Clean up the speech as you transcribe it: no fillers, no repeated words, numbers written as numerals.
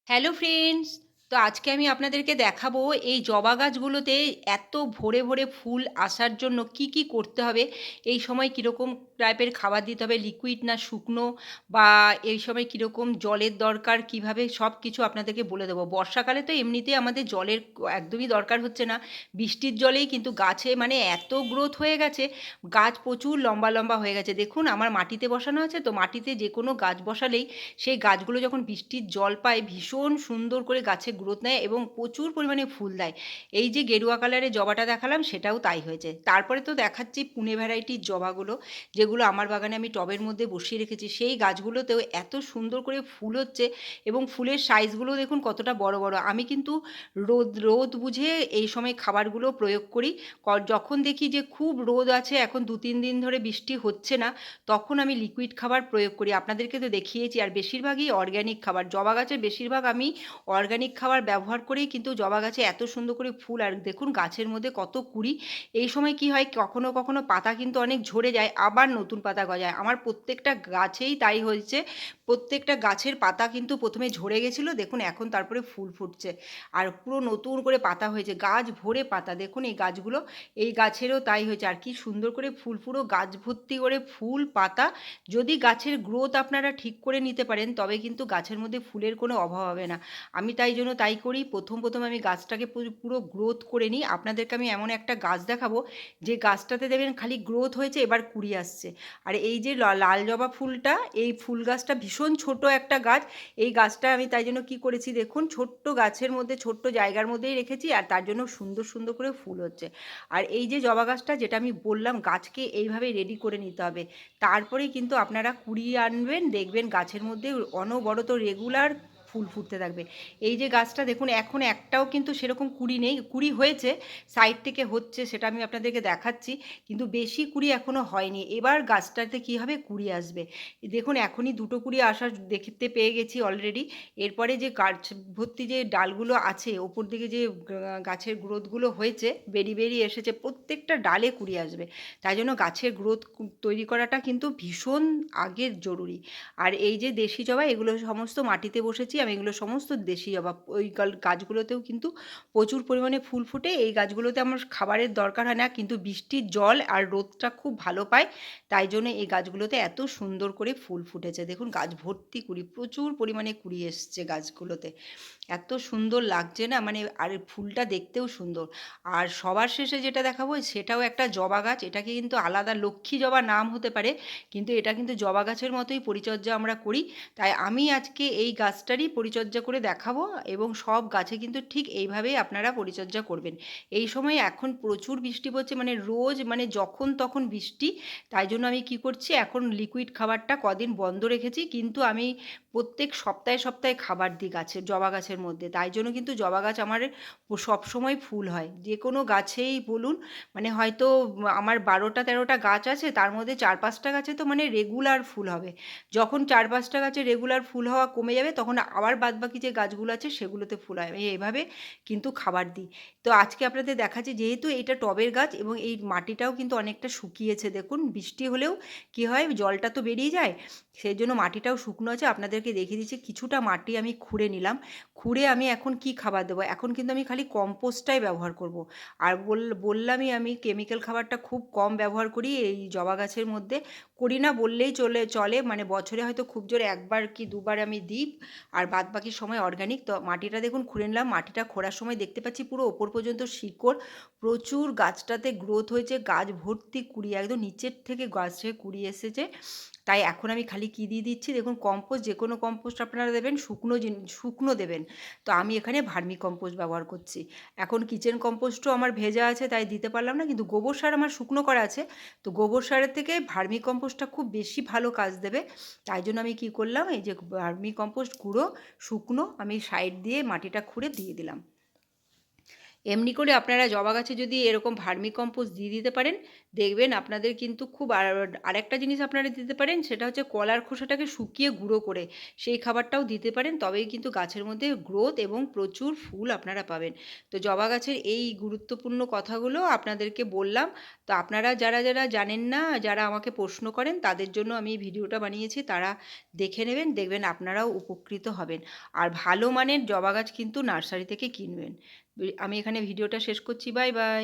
Hello friends, তো আজকে আমি আপনাদেরকে দেখাবো এই জবা গাছগুলোতে এত ভরে ভরে ফুল আসার জন্য কি কি করতে হবে। এই সময় কীরকম টাইপের খাবার দিতে হবে, লিকুইড না শুকনো, বা এই সময় কীরকম জলের দরকার, কিভাবে সব কিছু আপনাদেরকে বলে দেবো। বর্ষাকালে তো এমনিতেই আমাদের জলের একদমই দরকার হচ্ছে না, বৃষ্টির জলেই কিন্তু গাছে মানে এত গ্রোথ হয়ে গেছে, গাছ প্রচুর লম্বা লম্বা হয়ে গেছে। দেখুন আমার মাটিতে বসানো আছে, তো মাটিতে যে কোনো গাছ বসালেই সেই গাছগুলো যখন বৃষ্টির জল পায় ভীষণ সুন্দর করে গাছে গ্রোথ নেয় এবং প্রচুর পরিমাণে ফুল দেয়। এই যে গেরুয়া কালারের জবাটা দেখালাম সেটাও তাই হয়েছে। তারপরে তো দেখাচ্ছি পুনে ভ্যারাইটির জবাগুলো, যেগুলো আমার বাগানে আমি টবের মধ্যে বসিয়ে রেখেছি। সেই গাছগুলোতেও এত সুন্দর করে ফুল হচ্ছে এবং ফুলের সাইজগুলো দেখুন কতটা বড় বড়। আমি কিন্তু রোদ রোদ বুঝে এই সময় খাবারগুলো প্রয়োগ করি। যখন দেখি যে খুব রোদ আছে, এখন 2-3 দিন ধরে বৃষ্টি হচ্ছে না, তখন আমি লিকুইড খাবার প্রয়োগ করি। আপনাদেরকে তো দেখিয়েছি। আর বেশিরভাগই অর্গ্যানিক খাবার, জবা গাছে বেশিরভাগ আমি অর্গ্যানিক খাবার ব্যবহার করেই কিন্তু জবা গাছে এত সুন্দর করে ফুল। আর দেখুন গাছের মধ্যে কত কুঁড়ি। এই সময় কি হয়, কখনো কখনো পাতা কিন্তু অনেক ঝরে যায়, আবার নতুন পাতা গজায়। আমার প্রত্যেকটা গাছেই তাই হয়েছে। প্রত্যেকটা গাছের পাতা কিন্তু প্রথমে ঝরে গেছিলো, দেখুন এখন তারপরে ফুল ফুটছে আর পুরো নতুন করে পাতা হয়েছে, গাছ ভরে পাতা। দেখুন এই গাছগুলো, এই গাছেরও তাই হয়েছে। আর কি সুন্দর করে ফুল, পুরো গাছ ভর্তি করে ফুল পাতা। যদি গাছের গ্রোথ আপনারা ঠিক করে নিতে পারেন তবে কিন্তু গাছের মধ্যে ফুলের কোনো অভাব হবে না। আমি তাই জন্য তাই করি, প্রথম আমি গাছটাকে পুরো গ্রোথ করে নিই। আপনাদেরকে আমি এমন একটা গাছ দেখাবো যে গাছটাতে দেখবেন খালি গ্রোথ হয়েছে, এবার কুড়ি আসছে। আর এই যে লাল জবা ফুলটা, এই ফুল গাছটা ভীষণ ছোট একটা গাছ। এই গাছটা আমি তাই জন্য কি করেছি দেখুন, ছোট্ট গাছের মধ্যে ছোট্ট জায়গার মধ্যেই রেখেছি, আর তার জন্য সুন্দর সুন্দর করে ফুল হচ্ছে। আর এই যে জবা গাছটা, যেটা আমি বললাম গাছকে এইভাবে রেডি করে নিতে হবে, তারপরেই কিন্তু আপনারা কুড়িয়ে আনবেন, দেখবেন গাছের মধ্যে অনবরত রেগুলার ফুল ফুটতে থাকবে। এই যে গাছটা দেখুন, এখন একটাও কিন্তু সেরকম কুড়ি নেই। কুড়ি হয়েছে, সাইড থেকে হচ্ছে, সেটা আমি আপনাদেরকে দেখাচ্ছি, কিন্তু বেশি কুড়ি এখনও হয়নি। এবার গাছটাতে কী হবে, কুড়ি আসবে। দেখুন এখনই দুটো কুড়ি আসা দেখতে পেয়ে গেছি অলরেডি। এরপরে যে গাছ ভর্তি যে ডালগুলো আছে, ওপর দিকে যে গাছের গ্রোথগুলো হয়েছে, বেরিয়ে বেরিয়ে এসেছে, প্রত্যেকটা ডালে কুড়ি আসবে। তাই জন্য গাছের গ্রোথ তৈরি করাটা কিন্তু ভীষণ আগের জরুরি। আর এই যে দেশি জবা, এগুলো সমস্ত মাটিতে বসেছি আমি, এগুলো সমস্ত দেশি জবা। ওই গাছগুলোতেও কিন্তু প্রচুর পরিমাণে ফুল ফুটে। এই গাছগুলোতে আমার খাবারের দরকার হয় না, কিন্তু বৃষ্টির জল আর রোদটা খুব ভালো পায়, তাই জন্য এই গাছগুলোতে এত সুন্দর করে ফুল ফুটেছে। দেখুন গাছ ভর্তি কুড়ি, প্রচুর পরিমাণে কুড়ি এসছে গাছগুলোতে, এত সুন্দর লাগছে না মানে। আর ফুলটা দেখতেও সুন্দর। আর সবার শেষে যেটা দেখাবো সেটাও একটা জবা গাছ। এটাকে কিন্তু আলাদা লক্ষ্মী জবা নাম হতে পারে, কিন্তু এটা কিন্তু জবা গাছের মতোই পরিচর্যা আমরা করি। তাই আমি আজকে এই গাছটারই পরিচর্যা করে দেখাবো, এবং সব গাছে কিন্তু ঠিক এইভাবেই আপনারা পরিচর্যা করবেন। এই সময় এখন প্রচুর বৃষ্টি পড়ছে, মানে রোজ মানে যখন তখন বৃষ্টি। তাই জন্য আমি কি করছি, এখন লিকুইড খাবারটা কদিন বন্ধ রেখেছি, কিন্তু আমি প্রত্যেক সপ্তাহে সপ্তাহে খাবার দিই গাছের, জবা গাছের মধ্যে। তাই জন্য কিন্তু জবা গাছ আমার সবসময় ফুল হয়, যে কোনো গাছেই বলুন। মানে হয়তো আমার 12টা-13টা গাছ আছে, তার মধ্যে 4-5টা গাছে তো মানে রেগুলার ফুল হবে। যখন 4-5টা গাছে রেগুলার ফুল হওয়া কমে যাবে, তখন আবার বাদবাকি যে গাছগুলো আছে সেগুলোতে ফুল হয়। আমি এভাবে কিন্তু খাবার দিই। তো আজকে আপনাদের দেখাচ্ছি, যেহেতু এটা টবের গাছ এবং এই মাটিটাও কিন্তু অনেকটা শুকিয়েছে। দেখুন বৃষ্টি হলেও কি হয়, জলটা তো বেরিয়ে যায়, সেই জন্য মাটিটাও শুকনো আছে। আপনাদেরকে দেখিয়ে দিচ্ছি, কিছুটা মাটি আমি খুঁড়ে নিলাম। খুঁড়ে আমি এখন কি খাবার দেবো, এখন কিন্তু আমি খালি কম্পোস্টটাই ব্যবহার করব। আর বললামই আমি কেমিক্যাল খাবারটা খুব কম ব্যবহার করি এই জবা গাছের মধ্যে। করি না বললেই চলে, মানে বছরে হয়তো খুব জোরে 1বার কি 2বার আমি দিই, আর বাদবাকি সময় অর্গানিক। তো মাটিটা দেখুন খুঁড়ে নিলাম। মাটিটা খোঁড়ার সময় দেখতে পাচ্ছি পুরো ওপর পর্যন্ত শিকড়, প্রচুর গাছটাতে গ্রোথ হয়েছে, গাছ ভর্তি কুড়ি, একদম নিচের থেকে গাছে কুড়ি এসেছে। তাই এখন আমি খালি কী দিয়ে দিচ্ছি দেখুন, কম্পোস্ট, যে কোনো কম্পোস্ট আপনারা দেবেন, শুকনো দেবেন। তো আমি এখানে ভার্মি কম্পোস্ট ব্যবহার করছি। এখন কিচেন কম্পোস্টও আমার ভেজা আছে, তাই দিতে পারলাম না, কিন্তু গোবর সার আমার শুকনো করা আছে। তো গোবর সারের থেকে ভার্মি কম্পোস্টটা খুব বেশি ভালো কাজ দেবে। তাই জন্য আমি কী করলাম, এই যে ভার্মি কম্পোস্ট গুঁড়ো শুকনো আমি সাইড দিয়ে মাটিটা খুঁড়ে দিয়ে দিলাম। এমনি করে আপনারা জবা গাছে যদি এরকম ভার্মি কম্পোস্ট দিয়ে দিতে পারেন, দেখবেন আপনাদের কিন্তু খুব আরেকটা জিনিস আপনারা দিতে পারেন, সেটা হচ্ছে কলার খোসাটাকে শুকিয়ে গুঁড়ো করে সেই খাবারটাও দিতে পারেন। তবেই কিন্তু গাছের মধ্যে গ্রোথ এবং প্রচুর ফুল আপনারা পাবেন। তো জবা গাছের এই গুরুত্বপূর্ণ কথাগুলো আপনাদেরকে বললাম। তো আপনারা যারা, যারা জানেন না, যারা আমাকে প্রশ্ন করেন তাদের জন্য আমি এই ভিডিওটা বানিয়েছি। তারা দেখে নেবেন, দেখবেন আপনারাও উপকৃত হবেন। আর ভালো মানের জবা গাছ কিন্তু নার্সারি থেকে কিনবেন। আমি এখানে ভিডিওটা শেষ করছি। Bye bye.